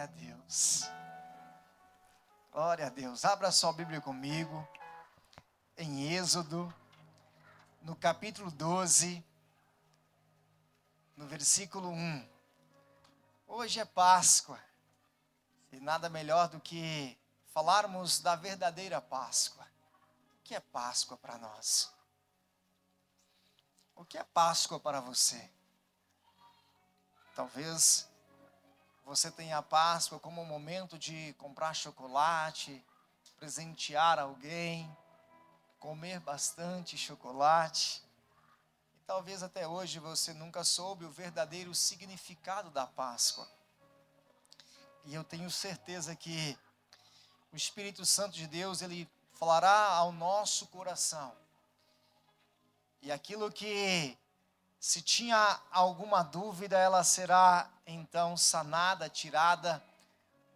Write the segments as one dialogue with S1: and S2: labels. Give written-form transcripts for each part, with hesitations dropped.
S1: Glória a Deus. Glória a Deus. Abra sua Bíblia comigo em Êxodo, no capítulo 12, no versículo 1. Hoje é Páscoa e nada melhor do que falarmos da verdadeira Páscoa. O que é Páscoa para nós? O que é Páscoa para você? Talvez você tenha a Páscoa como um momento de comprar chocolate, presentear alguém, comer bastante chocolate. E talvez até hoje você nunca soube o verdadeiro significado da Páscoa. E eu tenho certeza que o Espírito Santo de Deus, ele falará ao nosso coração. E aquilo que, se tinha alguma dúvida, ela será então sanada, tirada,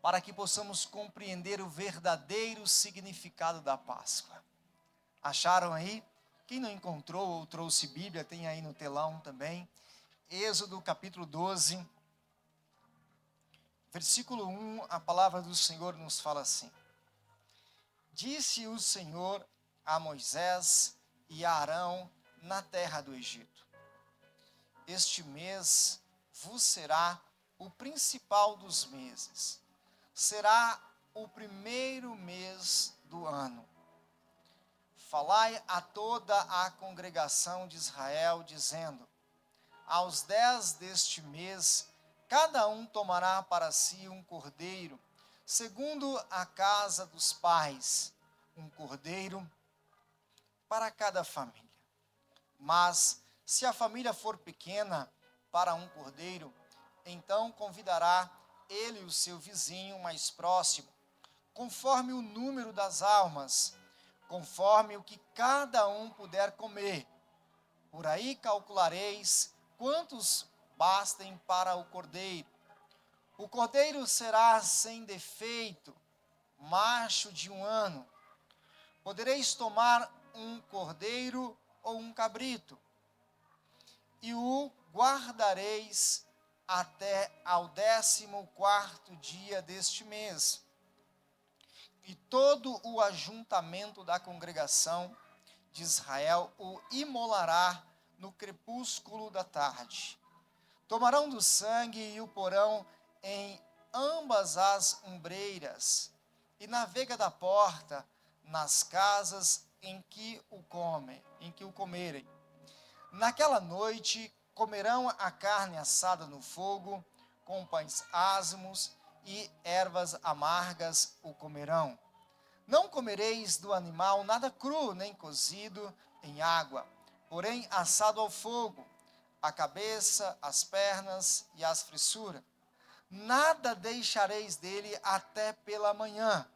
S1: para que possamos compreender o verdadeiro significado da Páscoa. Acharam aí? Quem não encontrou ou trouxe Bíblia, tem aí no telão também. Êxodo capítulo 12, versículo 1, a palavra do Senhor nos fala assim: Disse o Senhor a Moisés e a Arão na terra do Egito: Este mês vos será o principal dos meses, será o primeiro mês do ano. Falai a toda a congregação de Israel, dizendo: Aos 10 deste mês, cada um tomará para si um cordeiro, segundo a casa dos pais, um cordeiro para cada família. Mas, se a família for pequena para um cordeiro, então convidará ele o seu vizinho mais próximo, conforme o número das almas, conforme o que cada um puder comer. Por aí calculareis quantos bastem para o cordeiro. O cordeiro será sem defeito, macho de 1 ano. Podereis tomar um cordeiro ou um cabrito, e o guardareis até ao 14º dia deste mês. E todo o ajuntamento da congregação de Israel o imolará no crepúsculo da tarde. Tomarão do sangue e o porão em ambas as ombreiras, e na vega da porta, nas casas em que o comerem. Naquela noite comerão a carne assada no fogo, com pães ázimos e ervas amargas o comerão. Não comereis do animal nada cru, nem cozido em água, porém assado ao fogo, a cabeça, as pernas e as frisuras. Nada deixareis dele até pela manhã.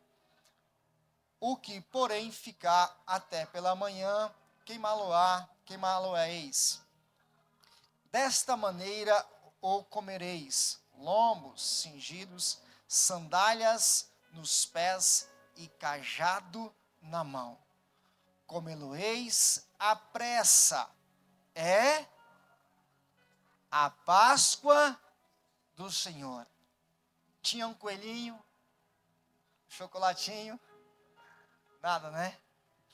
S1: O que, porém, ficar até pela manhã, queimá-lo-eis. Desta maneira o comereis: lombos cingidos, sandálias nos pés e cajado na mão. Comê-lo-eis à pressa. É a Páscoa do Senhor. Tinha um coelhinho, chocolatinho, nada, né?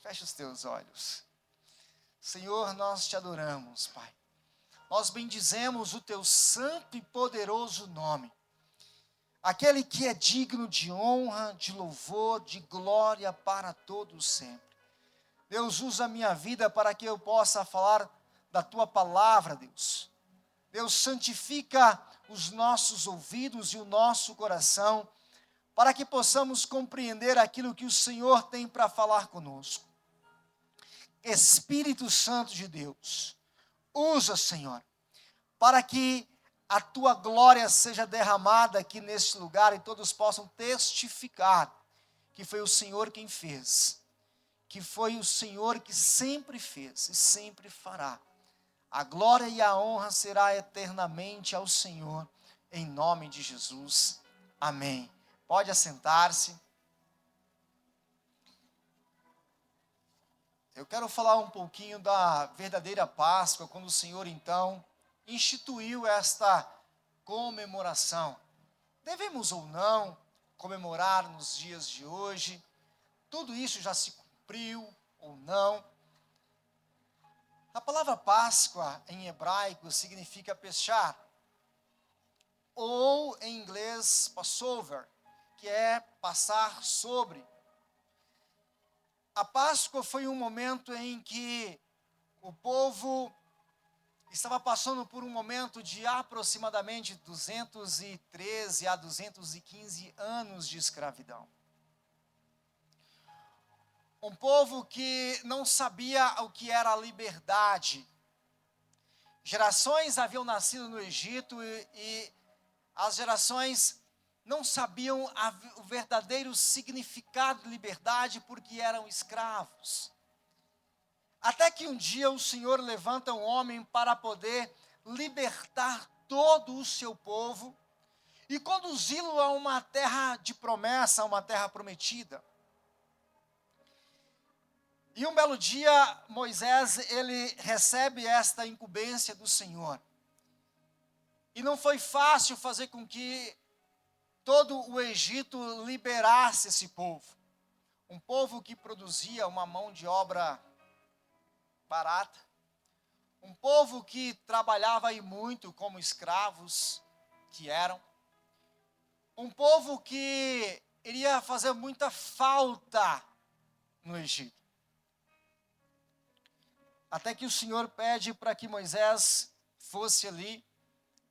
S1: Fecha os teus olhos. Senhor, nós te adoramos, Pai. Nós bendizemos o teu santo e poderoso nome. Aquele que é digno de honra, de louvor, de glória para todos sempre. Deus, usa a minha vida para que eu possa falar da tua palavra, Deus. Deus, santifica os nossos ouvidos e o nosso coração, para que possamos compreender aquilo que o Senhor tem para falar conosco. Espírito Santo de Deus, usa, Senhor, para que a tua glória seja derramada aqui neste lugar e todos possam testificar que foi o Senhor quem fez, que foi o Senhor que sempre fez e sempre fará. A glória e a honra será eternamente ao Senhor, em nome de Jesus. Amém. Pode assentar-se. Eu quero falar um pouquinho da verdadeira Páscoa, quando o Senhor, então, instituiu esta comemoração. devemos ou não comemorar nos dias de hoje? Tudo isso já se cumpriu ou não? A palavra Páscoa em hebraico significa pechar, ou em inglês Passover, que é passar sobre. A Páscoa foi um momento em que o povo estava passando por um momento de aproximadamente 213 a 215 anos de escravidão. Um povo que não sabia o que era a liberdade. Gerações haviam nascido no Egito e as gerações não sabiam o verdadeiro significado de liberdade porque eram escravos. Até que um dia o Senhor levanta um homem para poder libertar todo o seu povo e conduzi-lo a uma terra de promessa, a uma terra prometida. E um belo dia, Moisés, ele recebe esta incumbência do Senhor. E não foi fácil fazer com que todo o Egito liberasse esse povo. Um povo que produzia uma mão de obra barata. Um povo que trabalhava aí muito como escravos que eram. Um povo que iria fazer muita falta no Egito. Até que o Senhor pede para que Moisés fosse ali,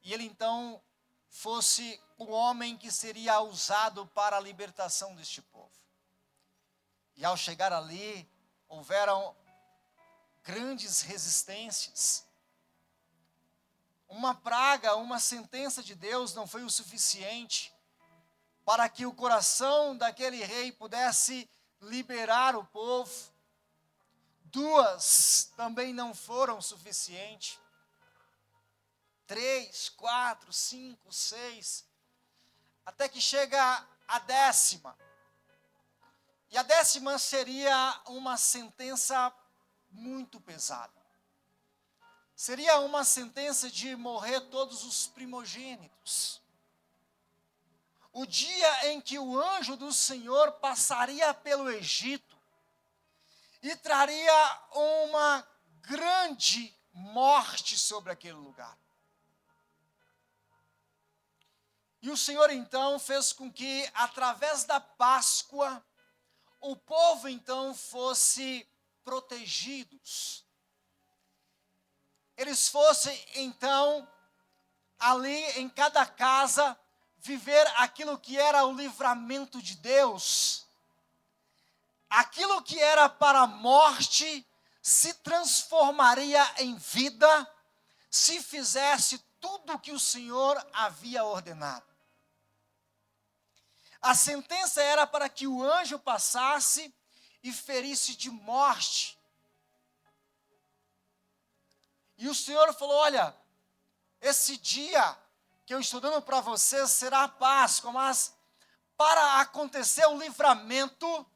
S1: e ele então fosse o homem que seria usado para a libertação deste povo. E ao chegar ali, houveram grandes resistências. Uma praga, uma sentença de Deus não foi o suficiente para que o coração daquele rei pudesse liberar o povo. 2 também não foram suficientes. 3, 4, 5, 6, até que chega a 10ª. E a 10ª seria uma sentença muito pesada. Seria uma sentença de morrer todos os primogênitos. O dia em que o anjo do Senhor passaria pelo Egito e traria uma grande morte sobre aquele lugar. E o Senhor então fez com que, através da Páscoa, o povo então fosse protegidos. Eles fossem então, ali em cada casa, viver aquilo que era o livramento de Deus. Aquilo que era para a morte se transformaria em vida se fizesse tudo o que o Senhor havia ordenado. A sentença era para que o anjo passasse e ferisse de morte. E o Senhor falou: olha, esse dia que eu estou dando para vocês será a Páscoa, mas para acontecer o livramento,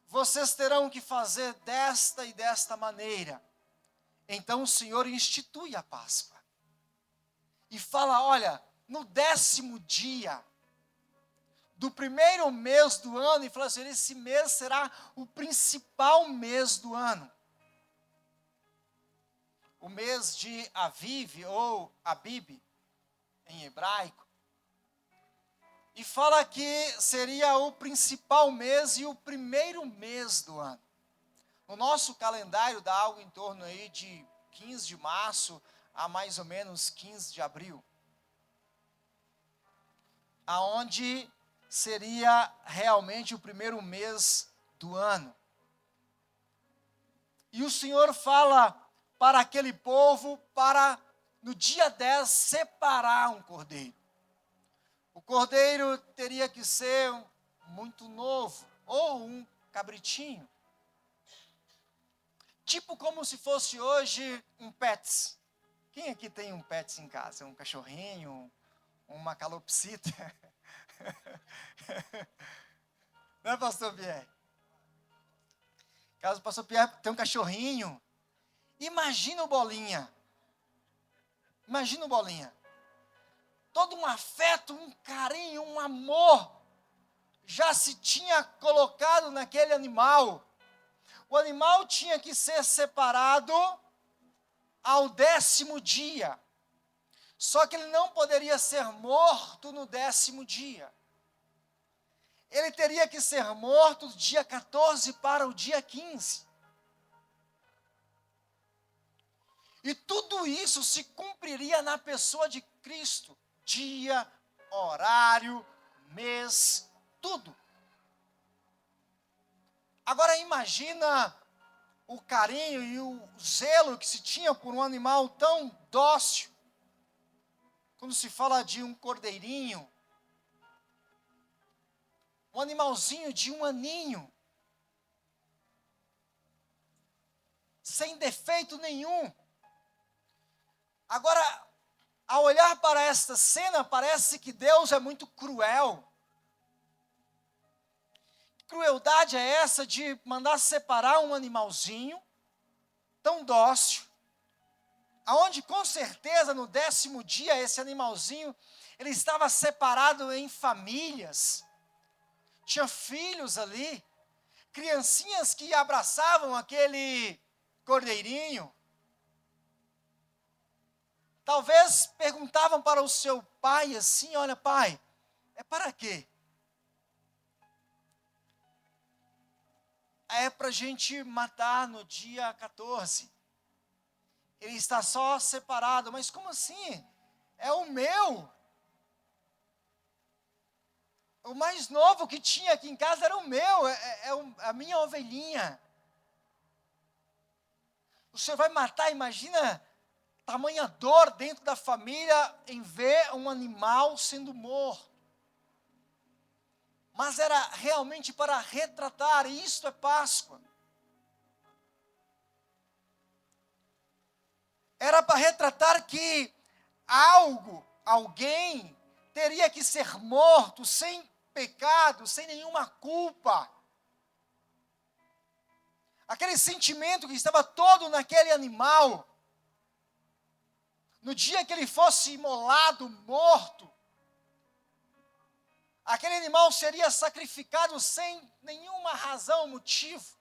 S1: vocês terão que fazer desta e desta maneira. Então o Senhor institui a Páscoa. E fala: olha, no 10º dia do primeiro mês do ano, e fala assim: esse mês será o principal mês do ano. O mês de Aviv, ou Abib, em hebraico. E fala que seria o principal mês e o primeiro mês do ano. No nosso calendário dá algo em torno aí de 15 de março a mais ou menos 15 de abril. Aonde seria realmente o primeiro mês do ano. E o Senhor fala para aquele povo, para no dia 10 separar um cordeiro. O cordeiro teria que ser muito novo, ou um cabritinho. Tipo como se fosse hoje um Pets. Quem aqui tem um Pets em casa? Um cachorrinho, uma calopsita? Não é, pastor Pierre? Caso o pastor Pierre tem um cachorrinho, imagina o Bolinha. Imagina o Bolinha. Todo um afeto, um carinho amor já se tinha colocado naquele animal. O animal tinha que ser separado ao 10º dia. Só que ele não poderia ser morto no 10º dia. Ele teria que ser morto do dia 14 para o dia 15. E tudo isso se cumpriria na pessoa de Cristo. Dia, horário, mês, tudo. Agora imagina o carinho e o zelo que se tinha por um animal tão dócil. Quando se fala de um cordeirinho, um animalzinho de 1 aninho, sem defeito nenhum. Agora, ao olhar para esta cena, parece que Deus é muito cruel. Que crueldade é essa de mandar separar um animalzinho tão dócil, aonde com certeza no 10º dia esse animalzinho, ele estava separado em famílias. Tinha filhos ali, criancinhas que abraçavam aquele cordeirinho. Talvez perguntavam para o seu pai assim: olha, pai, é para quê? É para a gente matar no dia 14. Ele está só separado. Mas como assim? É o meu. O mais novo que tinha aqui em casa era o meu, a minha ovelhinha. O senhor vai matar, imagina tamanha dor dentro da família em ver um animal sendo morto. Mas era realmente para retratar, e isto é Páscoa. Era para retratar que alguém teria que ser morto sem pecado, sem nenhuma culpa. Aquele sentimento que estava todo naquele animal, no dia que ele fosse imolado, morto, aquele animal seria sacrificado sem nenhuma razão, motivo.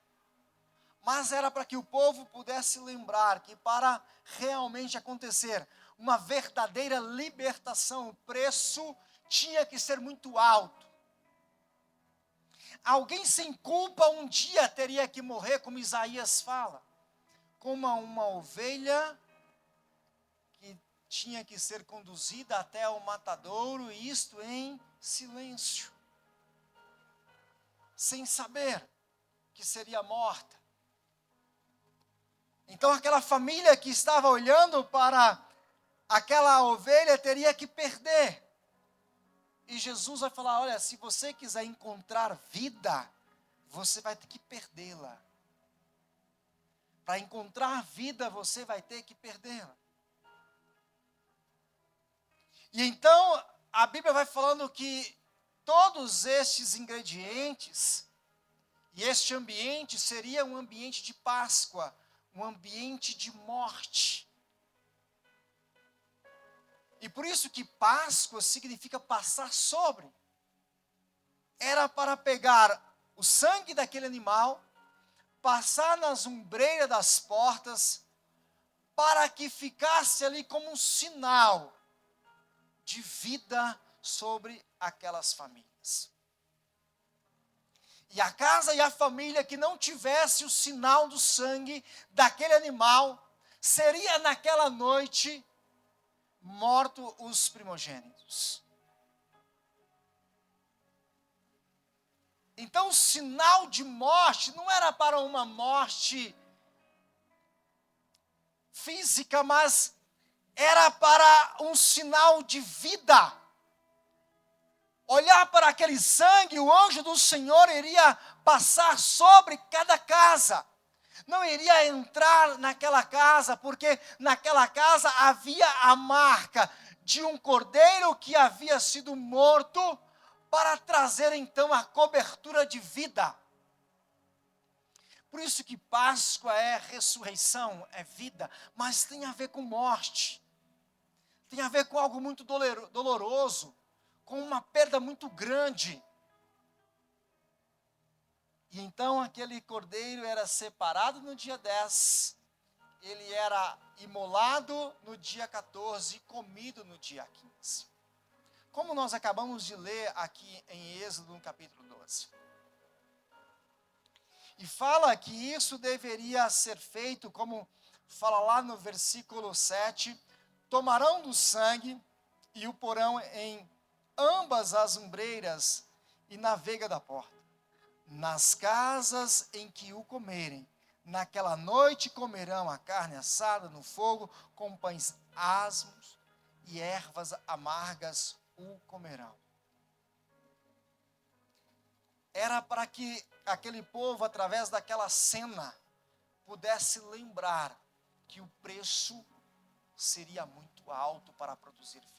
S1: Mas era para que o povo pudesse lembrar que para realmente acontecer uma verdadeira libertação, o preço tinha que ser muito alto. Alguém sem culpa um dia teria que morrer, como Isaías fala, como uma ovelha que tinha que ser conduzida até o matadouro, e isto em silêncio, sem saber que seria morta. Então aquela família que estava olhando para aquela ovelha teria que perder. E Jesus vai falar: olha, se você quiser encontrar vida, você vai ter que perdê-la. Para encontrar vida, você vai ter que perdê-la. E então, a Bíblia vai falando que todos estes ingredientes, e este ambiente seria um ambiente de Páscoa, um ambiente de morte. E por isso que Páscoa significa passar sobre. Era para pegar o sangue daquele animal, passar nas ombreiras das portas, para que ficasse ali como um sinal de vida sobre aquelas famílias. E a casa e a família que não tivesse o sinal do sangue daquele animal, seria naquela noite morto os primogênitos. Então o sinal de morte não era para uma morte física, mas era para um sinal de vida. Olhar para aquele sangue, o anjo do Senhor iria passar sobre cada casa. Não iria entrar naquela casa, porque naquela casa havia a marca de um cordeiro que havia sido morto, para trazer então a cobertura de vida. Por isso que Páscoa é ressurreição, é vida, mas tem a ver com morte. Tem a ver com algo muito doloroso, com uma perda perda muito grande. E então aquele cordeiro era separado no dia 10, ele era imolado no dia 14 e comido no dia 15. Como nós acabamos de ler aqui em Êxodo, no capítulo 12. E fala que isso deveria ser feito, como fala lá no versículo 7, tomarão do sangue e o porão em ambas as ombreiras e na veiga da porta. Nas casas em que o comerem, naquela noite comerão a carne assada no fogo, com pães asmos e ervas amargas o comerão. Era para que aquele povo, através daquela cena, pudesse lembrar que o preço seria muito alto para produzir vida.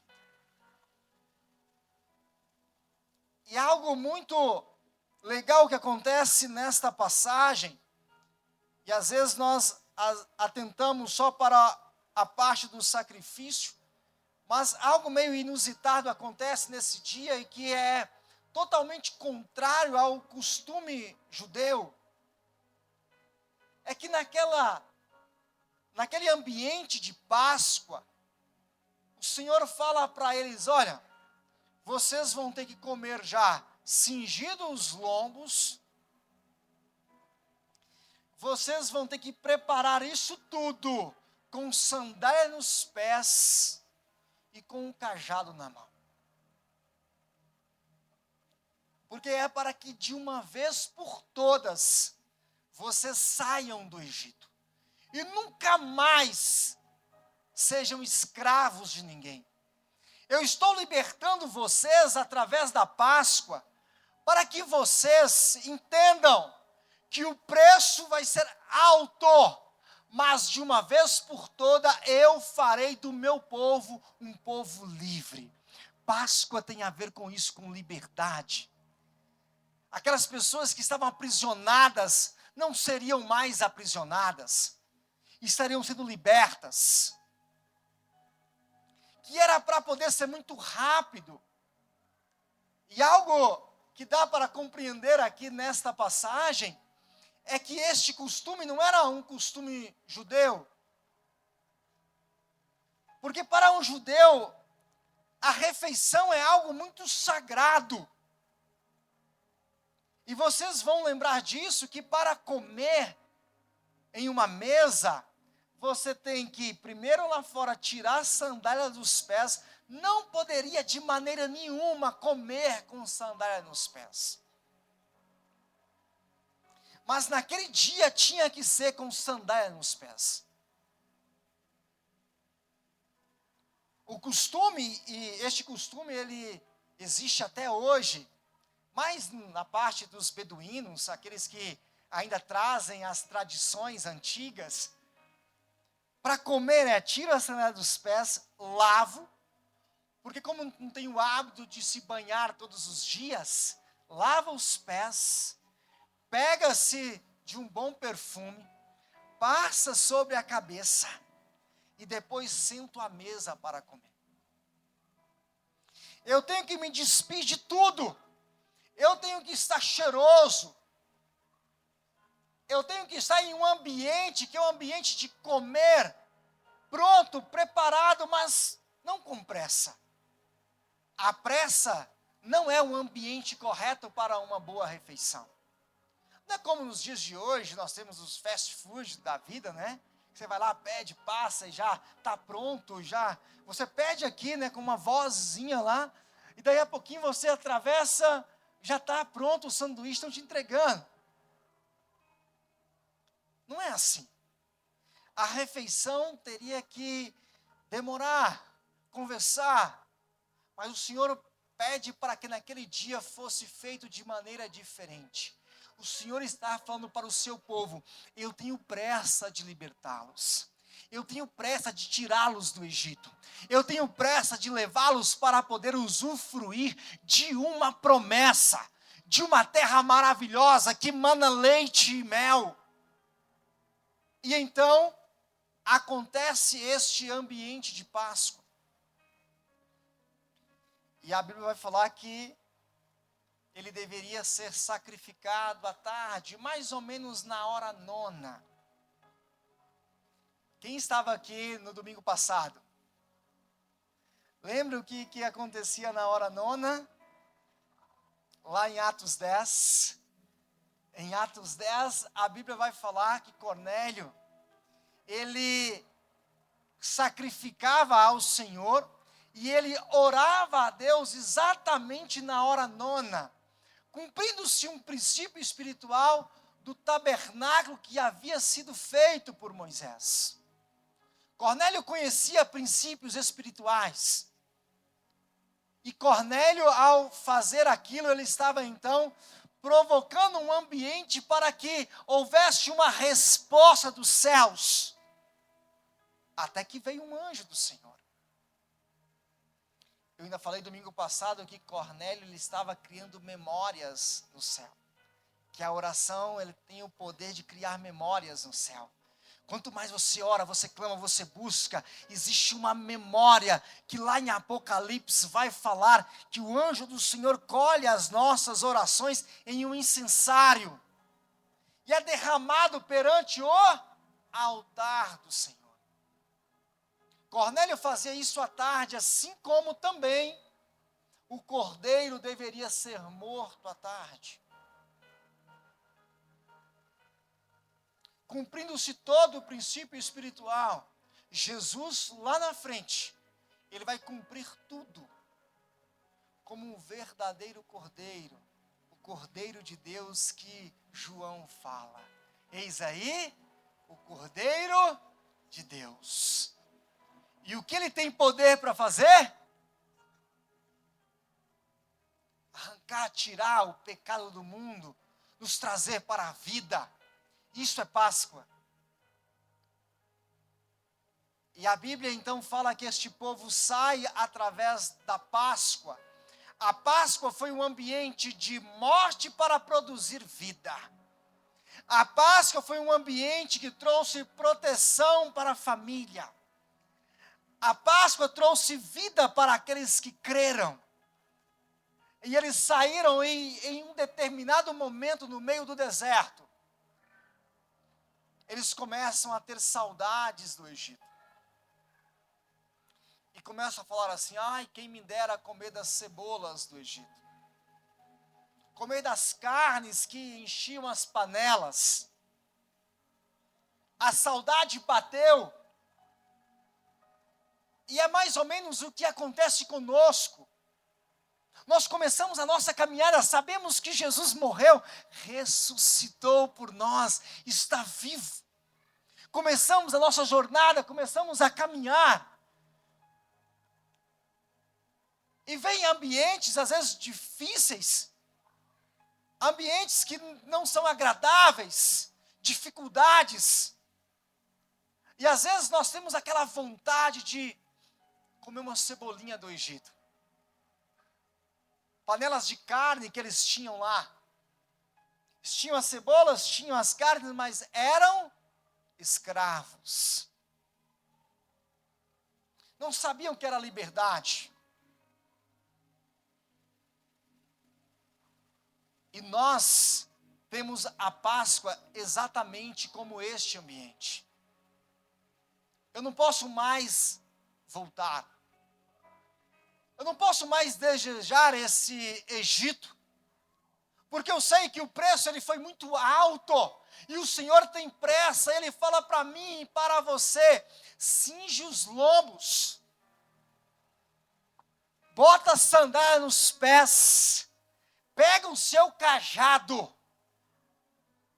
S1: E algo muito legal que acontece nesta passagem, e às vezes nós atentamos só para a parte do sacrifício, mas algo meio inusitado acontece nesse dia e que é totalmente contrário ao costume judeu. É que naquele ambiente de Páscoa, o Senhor fala para eles: olha, vocês vão ter que comer já cingidos os lombos, vocês vão ter que preparar isso tudo com sandália nos pés e com um cajado na mão. Porque é para que de uma vez por todas vocês saiam do Egito e nunca mais sejam escravos de ninguém. Eu estou libertando vocês através da Páscoa para que vocês entendam que o preço vai ser alto, mas de uma vez por toda eu farei do meu povo um povo livre. Páscoa tem a ver com isso, com liberdade. Aquelas pessoas que estavam aprisionadas não seriam mais aprisionadas, estariam sendo libertas. Que era para poder ser muito rápido. E algo que dá para compreender aqui nesta passagem é que este costume não era um costume judeu. Porque para um judeu, a refeição é algo muito sagrado. E vocês vão lembrar disso, que para comer em uma mesa, você tem que, primeiro lá fora, tirar a sandália dos pés. Não poderia de maneira nenhuma comer com sandália nos pés. Mas naquele dia tinha que ser com sandália nos pés. O costume, e este costume ele existe até hoje, mas na parte dos beduínos, aqueles que ainda trazem as tradições antigas, para comer tiro a sandália dos pés, lavo, porque como não tem o hábito de se banhar todos os dias, lava os pés, pega-se de um bom perfume, passa sobre a cabeça e depois sento à mesa para comer. Eu tenho que me despir de tudo. Eu tenho que estar cheiroso. Eu tenho que estar em um ambiente que é um ambiente de comer, pronto, preparado, mas não com pressa. A pressa não é um ambiente correto para uma boa refeição. Não é como nos dias de hoje, nós temos os fast food da vida, né? Você vai lá, pede, passa e já está pronto, já. Você pede aqui, né, com uma vozinha lá, e daí a pouquinho você atravessa, já está pronto, o sanduíche estão te entregando. Não é assim. A refeição teria que demorar, conversar, mas o Senhor pede para que naquele dia fosse feito de maneira diferente. O Senhor está falando para o seu povo: eu tenho pressa de libertá-los. Eu tenho pressa de tirá-los do Egito. Eu tenho pressa de levá-los para poder usufruir de uma promessa, de uma terra maravilhosa que mana leite e mel. E então, acontece este ambiente de Páscoa. E a Bíblia vai falar que ele deveria ser sacrificado à tarde, mais ou menos na hora 9. Quem estava aqui no domingo passado? Lembra o que acontecia na hora 9? Lá em Atos 10. Em Atos 10, a Bíblia vai falar que Cornélio, ele sacrificava ao Senhor e ele orava a Deus exatamente na hora 9, cumprindo-se um princípio espiritual do tabernáculo que havia sido feito por Moisés. Cornélio conhecia princípios espirituais. E Cornélio, ao fazer aquilo, ele estava então provocando um ambiente para que houvesse uma resposta dos céus. Até que veio um anjo do Senhor. Eu ainda falei domingo passado que Cornélio ele estava criando memórias no céu. Que a oração ele tem o poder de criar memórias no céu. Quanto mais você ora, você clama, você busca, existe uma memória que lá em Apocalipse vai falar que o anjo do Senhor colhe as nossas orações em um incensário e é derramado perante o altar do Senhor. Cornélio fazia isso à tarde, assim como também o cordeiro deveria ser morto à tarde. Cumprindo-se todo o princípio espiritual, Jesus lá na frente, ele vai cumprir tudo, como um verdadeiro cordeiro, o cordeiro de Deus que João fala. Eis aí o cordeiro de Deus. E o que ele tem poder para fazer? Arrancar, tirar o pecado do mundo, nos trazer para a vida. Isso é Páscoa. E a Bíblia então fala que este povo sai através da Páscoa. A Páscoa foi um ambiente de morte para produzir vida. A Páscoa foi um ambiente que trouxe proteção para a família. A Páscoa trouxe vida para aqueles que creram. E eles saíram em um determinado momento no meio do deserto. Eles começam a ter saudades do Egito. E começam a falar assim, ai, quem me dera comer das cebolas do Egito. Comer das carnes que enchiam as panelas. A saudade bateu. E é mais ou menos o que acontece conosco. Nós começamos a nossa caminhada, sabemos que Jesus morreu, ressuscitou por nós, está vivo. Começamos a nossa jornada, começamos a caminhar. E vem ambientes, às vezes, difíceis, ambientes que não são agradáveis, dificuldades. E às vezes nós temos aquela vontade de comer uma cebolinha do Egito. Panelas de carne que eles tinham lá. Eles tinham as cebolas, tinham as carnes, mas eram escravos. Não sabiam que era liberdade. E nós temos a Páscoa exatamente como este ambiente. Eu não posso mais voltar. Eu não posso mais desejar esse Egito, porque eu sei que o preço ele foi muito alto, e o Senhor tem pressa, Ele fala para mim e para você, cinge os lombos, bota a sandália nos pés, pega o seu cajado,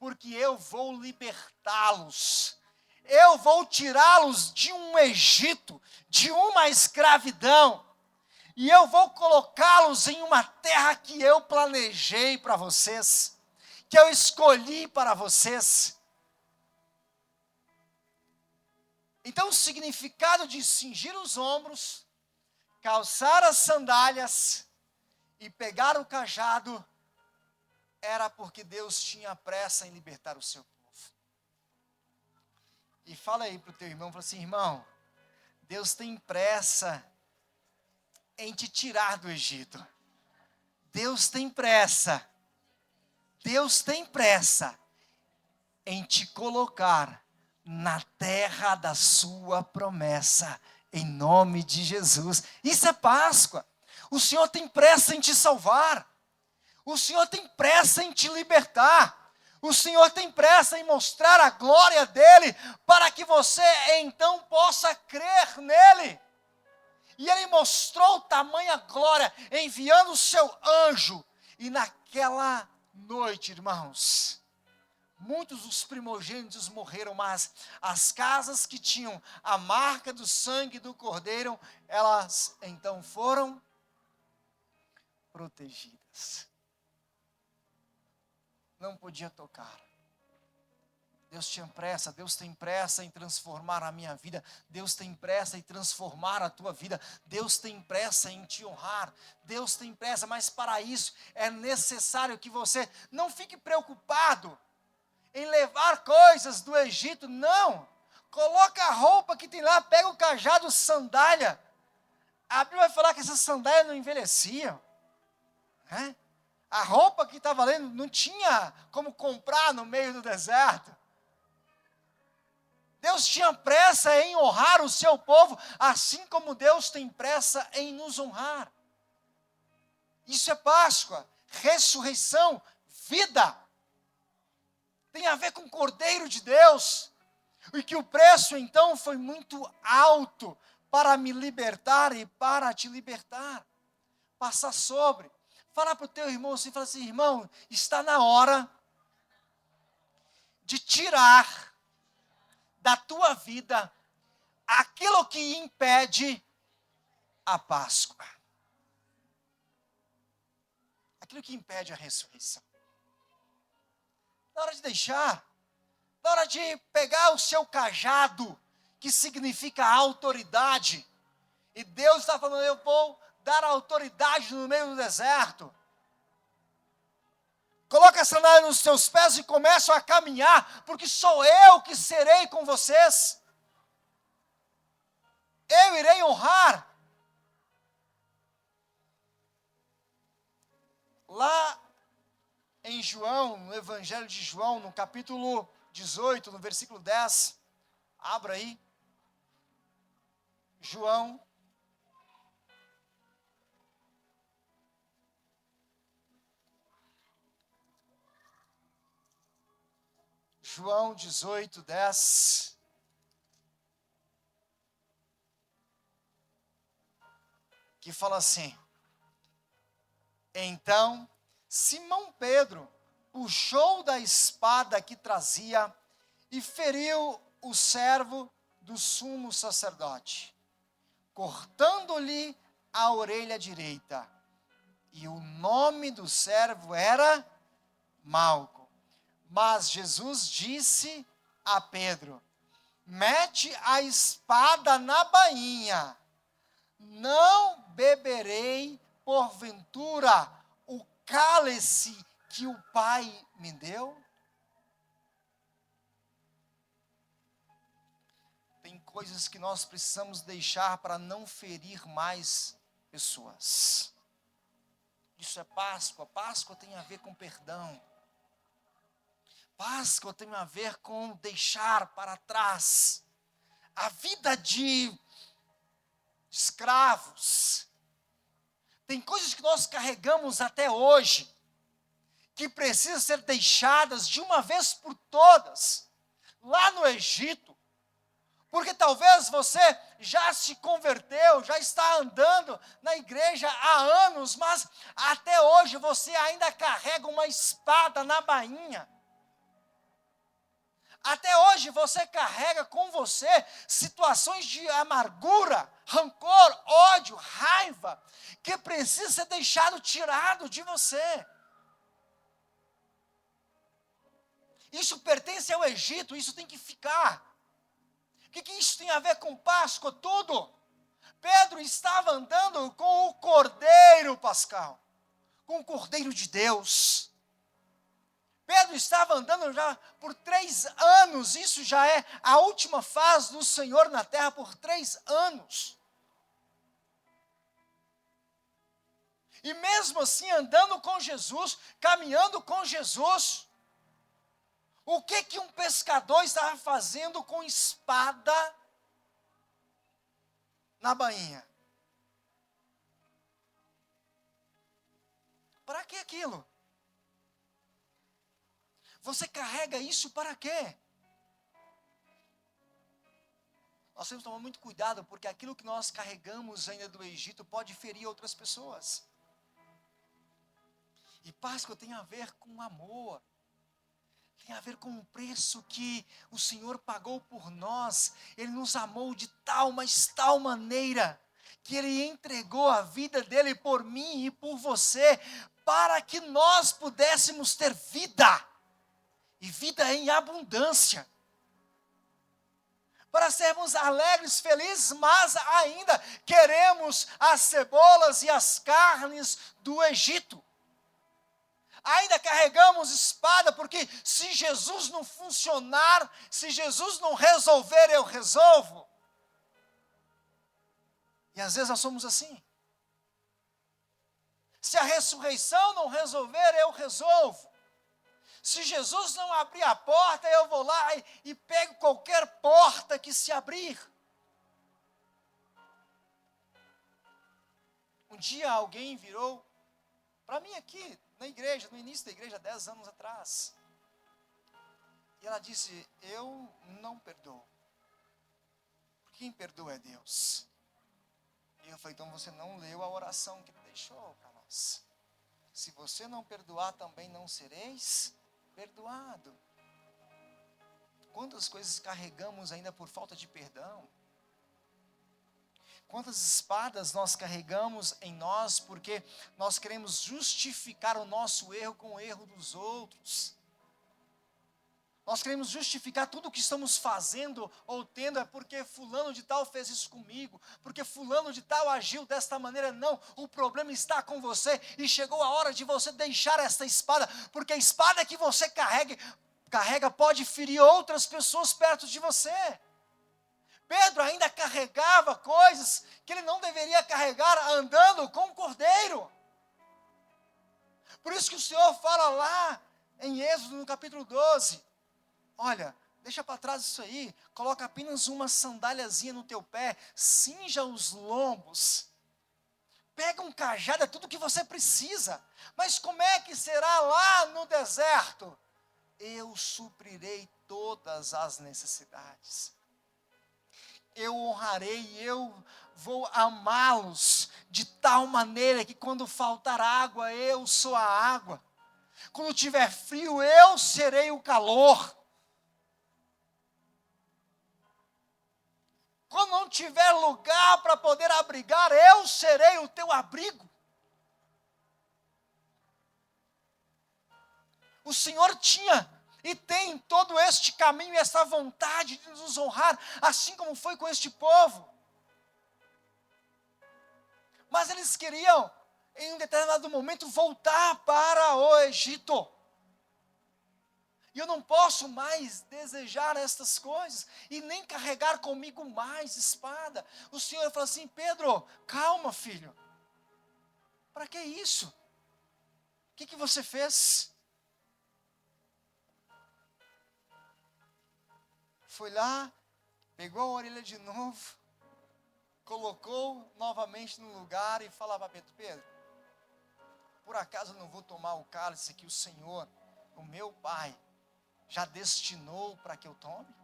S1: porque eu vou libertá-los, eu vou tirá-los de um Egito, de uma escravidão, e eu vou colocá-los em uma terra que eu planejei para vocês, que eu escolhi para vocês. Então o significado de cingir os ombros, calçar as sandálias e pegar o cajado, era porque Deus tinha pressa em libertar o seu povo. E fala aí para o teu irmão, fala assim, irmão, Deus tem pressa em te tirar do Egito. Deus tem pressa. Deus tem pressa em te colocar na terra da sua promessa, em nome de Jesus. Isso é Páscoa. O Senhor tem pressa em te salvar. O Senhor tem pressa em te libertar. O Senhor tem pressa em mostrar a glória dEle, para que você então possa crer nele. E Ele mostrou tamanha glória, enviando o seu anjo. E naquela noite, irmãos, muitos dos primogênitos morreram, mas as casas que tinham a marca do sangue do Cordeiro, elas então foram protegidas. Não podia tocar. Deus tinha pressa, Deus tem pressa em transformar a minha vida, Deus tem pressa em transformar a tua vida, Deus tem pressa em te honrar, Deus tem pressa, mas para isso é necessário que você não fique preocupado em levar coisas do Egito, não. Coloca a roupa que tem lá, pega o cajado, sandália. A Bíblia vai falar que essas sandálias não envelheciam, né? A roupa que estava lendo não tinha como comprar no meio do deserto. Deus tinha pressa em honrar o seu povo, assim como Deus tem pressa em nos honrar. Isso é Páscoa, ressurreição, vida. Tem a ver com o Cordeiro de Deus. E que o preço então foi muito alto para me libertar e para te libertar. Passar sobre. Fala para o teu irmão assim, fala assim, irmão, está na hora de tirar da tua vida aquilo que impede a Páscoa. Aquilo que impede a ressurreição. Na hora de deixar, na hora de pegar o seu cajado, que significa autoridade, e Deus está falando, eu vou dar autoridade no meio do deserto. Coloca a sandália nos seus pés e começam a caminhar, porque sou eu que serei com vocês. Eu irei honrar. Lá em João, no Evangelho de João, no capítulo 18, no versículo 10, abra aí. João 18, 10. Que fala assim: então Simão Pedro puxou da espada que trazia e feriu o servo do sumo sacerdote, cortando-lhe a orelha direita. E o nome do servo era Malco. Mas Jesus disse a Pedro: mete a espada na bainha. Não beberei, porventura, o cálice que o Pai me deu? Tem coisas que nós precisamos deixar para não ferir mais pessoas. Isso é Páscoa. Páscoa tem a ver com perdão. Páscoa tem a ver com deixar para trás a vida de escravos. Tem coisas que nós carregamos até hoje, que precisam ser deixadas de uma vez por todas, lá no Egito. Porque talvez você já se converteu, já está andando na igreja há anos, mas até hoje você ainda carrega uma espada na bainha. Até hoje você carrega com você situações de amargura, rancor, ódio, raiva, que precisa ser deixado tirado de você. Isso pertence ao Egito, isso tem que ficar. O que isso tem a ver com Páscoa? Tudo. Pedro estava andando com o Cordeiro Pascal, com o Cordeiro de Deus. Pedro estava andando já por 3 anos, isso já é a última fase do Senhor na terra, por 3 anos. E mesmo assim, andando com Jesus, caminhando com Jesus, o que um pescador estava fazendo com espada na bainha? Para que aquilo? Você carrega isso para quê? Nós temos que tomar muito cuidado, porque aquilo que nós carregamos ainda do Egito pode ferir outras pessoas. E Páscoa tem a ver com amor. Tem a ver com o preço que o Senhor pagou por nós. Ele nos amou de tal, mas tal maneira, que Ele entregou a vida dEle por mim e por você, para que nós pudéssemos ter vida, e vida em abundância. Para sermos alegres, felizes, mas ainda queremos as cebolas e as carnes do Egito. Ainda carregamos espada, porque se Jesus não funcionar, se Jesus não resolver, eu resolvo. E às vezes nós somos assim. Se a ressurreição não resolver, eu resolvo. Se Jesus não abrir a porta, eu vou lá e pego qualquer porta que se abrir. Um dia alguém virou para mim aqui, na igreja, no início da igreja, 10 anos atrás. E ela disse, eu não perdoo. Quem perdoa é Deus. E eu falei, então você não leu a oração que ele deixou para nós. Se você não perdoar, também não sereis perdoado. Quantas coisas carregamos ainda por falta de perdão? Quantas espadas nós carregamos em nós porque nós queremos justificar o nosso erro com o erro dos outros. Nós queremos justificar tudo o que estamos fazendo ou tendo, é porque fulano de tal fez isso comigo, porque fulano de tal agiu desta maneira. Não, o problema está com você e chegou a hora de você deixar esta espada, porque a espada que você carrega pode ferir outras pessoas perto de você. Pedro ainda carregava coisas que ele não deveria carregar andando com o cordeiro. Por isso que o Senhor fala lá em Êxodo, no capítulo 12, olha, deixa para trás isso aí, coloca apenas uma sandáliazinha no teu pé, cinja os lombos, pega um cajado, é tudo que você precisa. Mas como é que será lá no deserto? Eu suprirei todas as necessidades. Eu honrarei, eu vou amá-los de tal maneira que quando faltar água, eu sou a água. Quando tiver frio, eu serei o calor. Quando não tiver lugar para poder abrigar, eu serei o teu abrigo. O Senhor tinha e tem todo este caminho e essa vontade de nos honrar, assim como foi com este povo. Mas eles queriam, em um determinado momento, voltar para o Egito. E eu não posso mais desejar estas coisas e nem carregar comigo mais espada. O Senhor falou assim, Pedro, calma, filho. Para que isso? O que você fez? Foi lá, pegou a orelha de novo, colocou novamente no lugar e falava para Pedro, por acaso eu não vou tomar o cálice que o Senhor, o meu Pai, já destinou para que eu tome?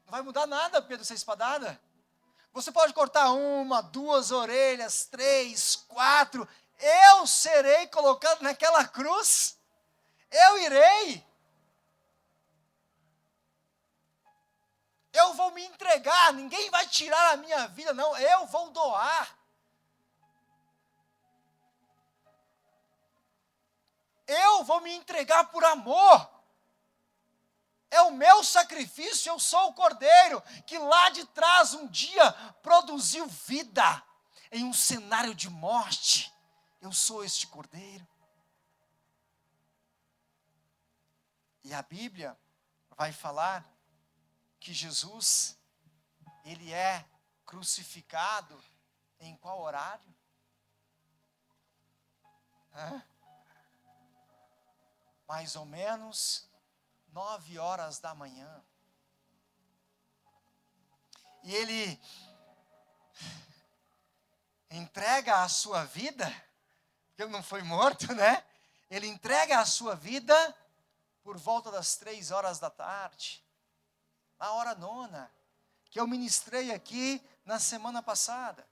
S1: Não vai mudar nada, Pedro, essa espadada. Você pode cortar 1, 2 orelhas, 3, 4, eu serei colocado naquela cruz, eu irei. Eu vou me entregar, ninguém vai tirar a minha vida, não, eu vou doar. Eu vou me entregar por amor. É o meu sacrifício, eu sou o cordeiro, que lá de trás um dia produziu vida, em um cenário de morte. Eu sou este cordeiro. E a Bíblia vai falar que Jesus, ele é crucificado Em qual horário? Mais ou menos 9 horas da manhã. E ele entrega a sua vida, porque ele não foi morto, né? Ele entrega a sua vida por volta das 3 horas da tarde, na hora nona, que eu ministrei aqui na semana passada.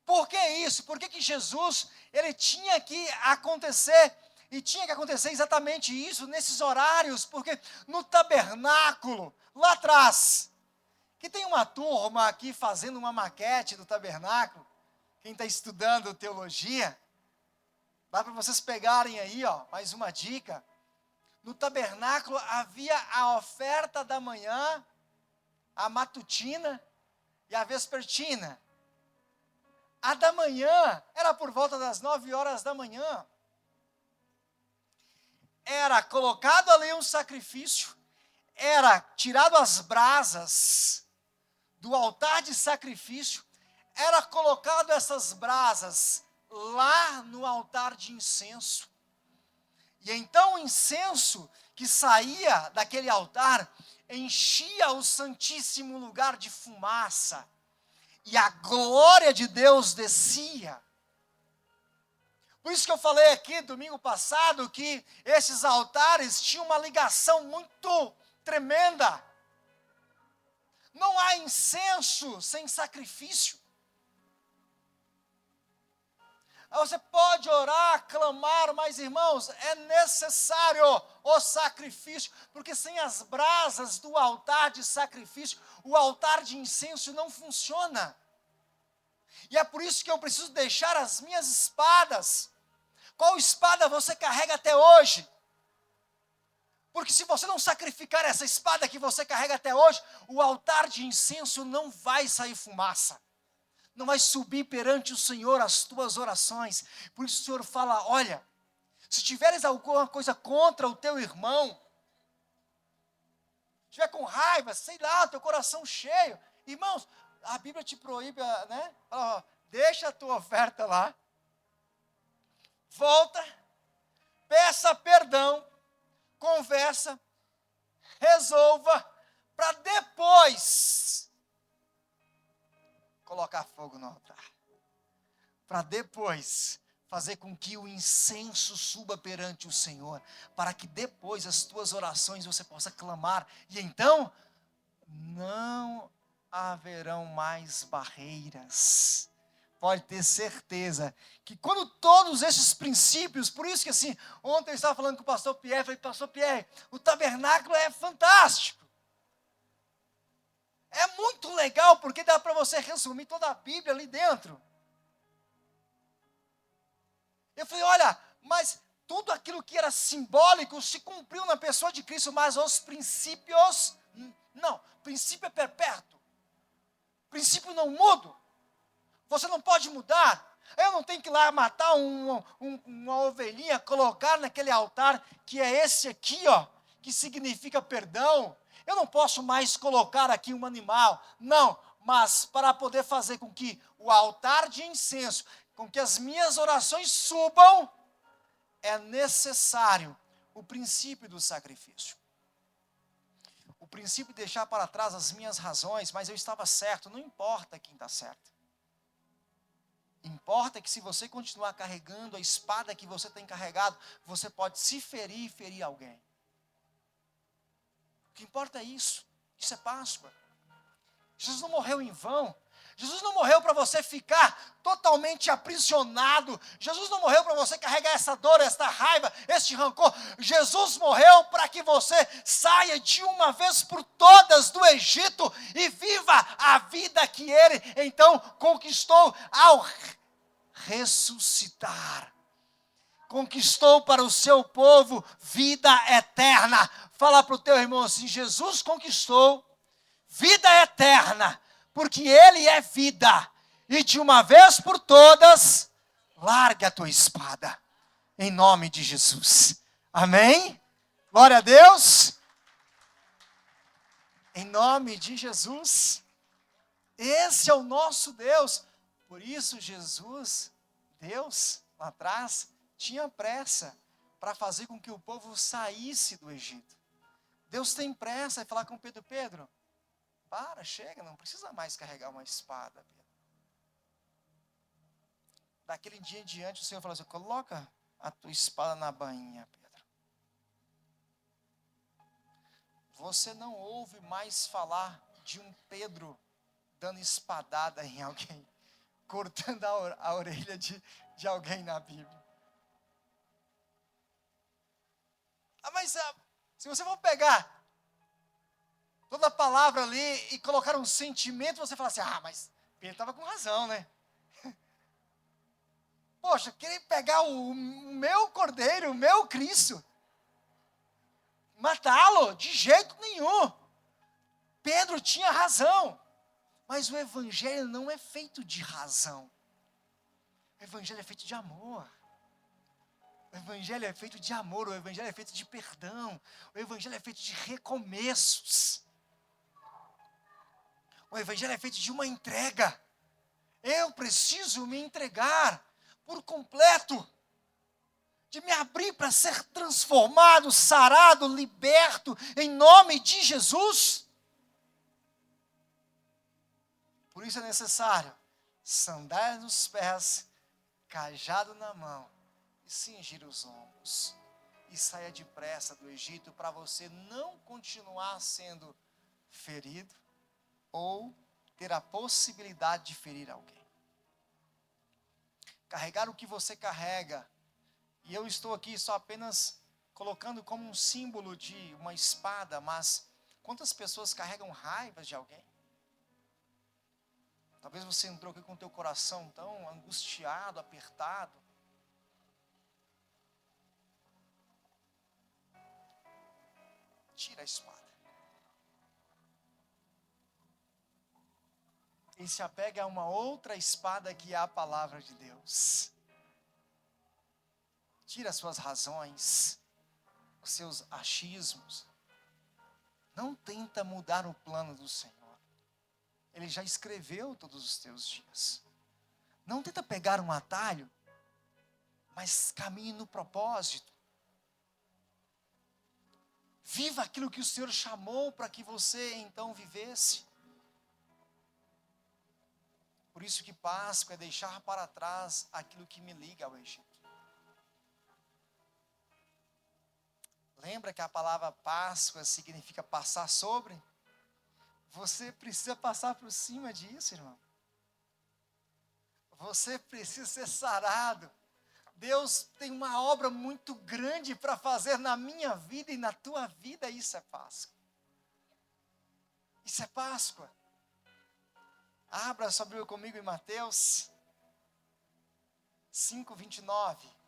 S1: Por que isso? Por que Jesus, ele tinha que acontecer, e tinha que acontecer exatamente isso, nesses horários? Porque no tabernáculo, lá atrás, que tem uma turma aqui fazendo uma maquete do tabernáculo, quem está estudando teologia, dá para vocês pegarem aí, mais uma dica. No tabernáculo havia a oferta da manhã, a matutina e a vespertina. A da manhã era por volta das 9 horas da manhã. Era colocado ali um sacrifício, era tirado as brasas do altar de sacrifício, era colocado essas brasas lá no altar de incenso. E então o incenso que saía daquele altar enchia o santíssimo lugar de fumaça. E a glória de Deus descia. Por isso que eu falei aqui domingo passado que esses altares tinham uma ligação muito tremenda. Não há incenso sem sacrifício. Você pode orar, clamar, mas irmãos, é necessário o sacrifício, porque sem as brasas do altar de sacrifício, o altar de incenso não funciona. E é por isso que eu preciso deixar as minhas espadas. Qual espada você carrega até hoje? Porque se você não sacrificar essa espada que você carrega até hoje, o altar de incenso não vai sair fumaça. Não vai subir perante o Senhor as tuas orações. Por isso o Senhor fala, olha, se tiveres alguma coisa contra o teu irmão, estiver com raiva, sei lá, teu coração cheio, irmãos, a Bíblia te proíbe, né? Fala, deixa a tua oferta lá, volta, peça perdão, conversa, resolva, para depois colocar fogo no altar. Para depois fazer com que o incenso suba perante o Senhor, para que depois as tuas orações você possa clamar, e então não haverão mais barreiras. Pode ter certeza que quando todos esses princípios, por isso que assim, ontem eu estava falando com o pastor Pierre, falei, pastor Pierre, o tabernáculo é fantástico. É muito legal, porque dá para você resumir toda a Bíblia ali dentro. Eu falei, olha, mas tudo aquilo que era simbólico se cumpriu na pessoa de Cristo, mas os princípios, não, princípio é perpétuo. Princípio não muda. Você não pode mudar. Eu não tenho que ir lá matar uma ovelhinha, colocar naquele altar, que é esse aqui, que significa perdão. Eu não posso mais colocar aqui um animal. Não, mas para poder fazer com que o altar de incenso, com que as minhas orações subam, é necessário o princípio do sacrifício. O princípio de deixar para trás as minhas razões, mas eu estava certo, não importa quem está certo. Importa que se você continuar carregando a espada que você tem carregado, você pode se ferir e ferir alguém. O que importa é isso. Isso é Páscoa. Jesus não morreu em vão. Jesus não morreu para você ficar totalmente aprisionado. Jesus não morreu para você carregar essa dor, essa raiva, este rancor. Jesus morreu para que você saia de uma vez por todas do Egito e viva a vida que Ele então conquistou ao ressuscitar. Conquistou para o seu povo vida eterna. Fala para o teu irmão assim, Jesus conquistou vida eterna, porque Ele é vida, e de uma vez por todas, larga a tua espada, em nome de Jesus, amém? Glória a Deus, em nome de Jesus, esse é o nosso Deus, Por isso Jesus, Deus, lá atrás, tinha pressa para fazer com que o povo saísse do Egito. Deus tem pressa em falar com Pedro: Pedro, chega, não precisa mais carregar uma espada, Pedro. Daquele dia em diante o Senhor falou assim: coloca a tua espada na bainha, Pedro. Você não ouve mais falar de um Pedro dando espadada em alguém, cortando a orelha de alguém na Bíblia. Mas se você for pegar toda a palavra ali e colocar um sentimento, você fala assim: mas Pedro estava com razão, né? Poxa, querer pegar o meu cordeiro, o meu Cristo, matá-lo, de jeito nenhum. Pedro tinha razão. Mas o evangelho não é feito de razão. O evangelho é feito de amor. O evangelho é feito de amor, o evangelho é feito de perdão. O evangelho é feito de recomeços. O evangelho é feito de uma entrega. Eu preciso me entregar por completo. De me abrir para ser transformado, sarado, liberto, em nome de Jesus. Por isso é necessário sandálias nos pés, cajado na mão e cingir os ombros. E saia depressa do Egito para você não continuar sendo ferido ou ter a possibilidade de ferir alguém. Carregar o que você carrega. E eu estou aqui só apenas colocando como um símbolo de uma espada, mas quantas pessoas carregam raivas de alguém? Talvez você entrou aqui com o teu coração tão angustiado, apertado. Tira a espada. E se apega a uma outra espada que é a palavra de Deus. Tira as suas razões, os seus achismos. Não tenta mudar o plano do Senhor. Ele já escreveu todos os teus dias. Não tenta pegar um atalho, mas caminhe no propósito. Viva aquilo que o Senhor chamou para que você então vivesse. Por isso que Páscoa é deixar para trás aquilo que me liga ao Egito. Lembra que a palavra Páscoa significa passar sobre? Você precisa passar por cima disso, irmão. Você precisa ser sarado. Deus tem uma obra muito grande para fazer na minha vida e na tua vida. Isso é Páscoa. Isso é Páscoa. Abra sua Bíblia comigo em Mateus 5:29.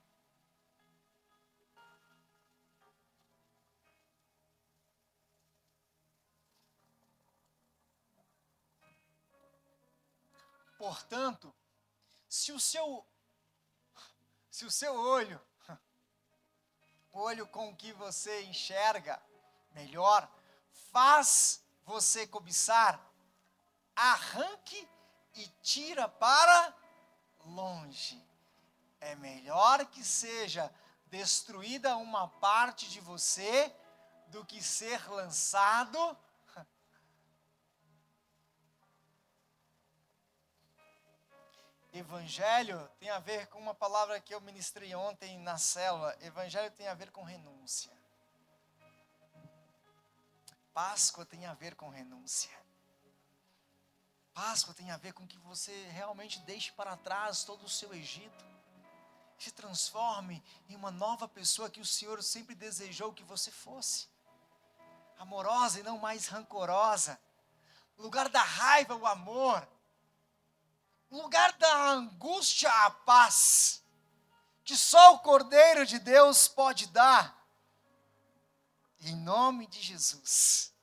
S1: Portanto, se o seu olho, o olho com que você enxerga melhor, faz você cobiçar, arranque e tira para longe. É melhor que seja destruída uma parte de você do que ser lançado. Evangelho tem a ver com uma palavra que eu ministrei ontem na célula. Evangelho tem a ver com renúncia. Páscoa tem a ver com renúncia. Páscoa tem a ver com que você realmente deixe para trás todo o seu Egito. Se transforme em uma nova pessoa que o Senhor sempre desejou que você fosse. Amorosa e não mais rancorosa. No lugar da raiva, o amor. No lugar da angústia, a paz. Que só o Cordeiro de Deus pode dar. Em nome de Jesus.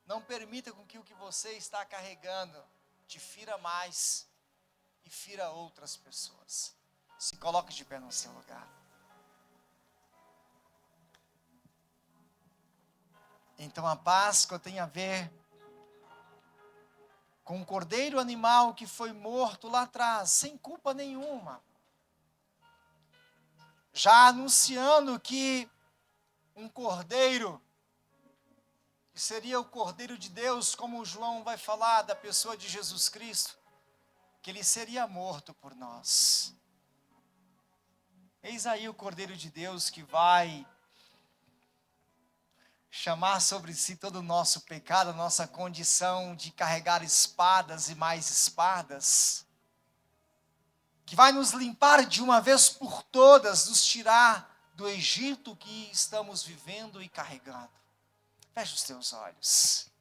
S1: Não permita com que o que você está carregando te fira mais e fira outras pessoas. Se coloque de pé no seu lugar. Então a Páscoa tem a ver com o cordeiro animal que foi morto lá atrás, sem culpa nenhuma. Já anunciando que um cordeiro, que seria o Cordeiro de Deus, como João vai falar da pessoa de Jesus Cristo, que ele seria morto por nós. Eis aí o Cordeiro de Deus que vai chamar sobre si todo o nosso pecado, a nossa condição de carregar espadas e mais espadas, que vai nos limpar de uma vez por todas, nos tirar do Egito que estamos vivendo e carregando. Feche os teus olhos.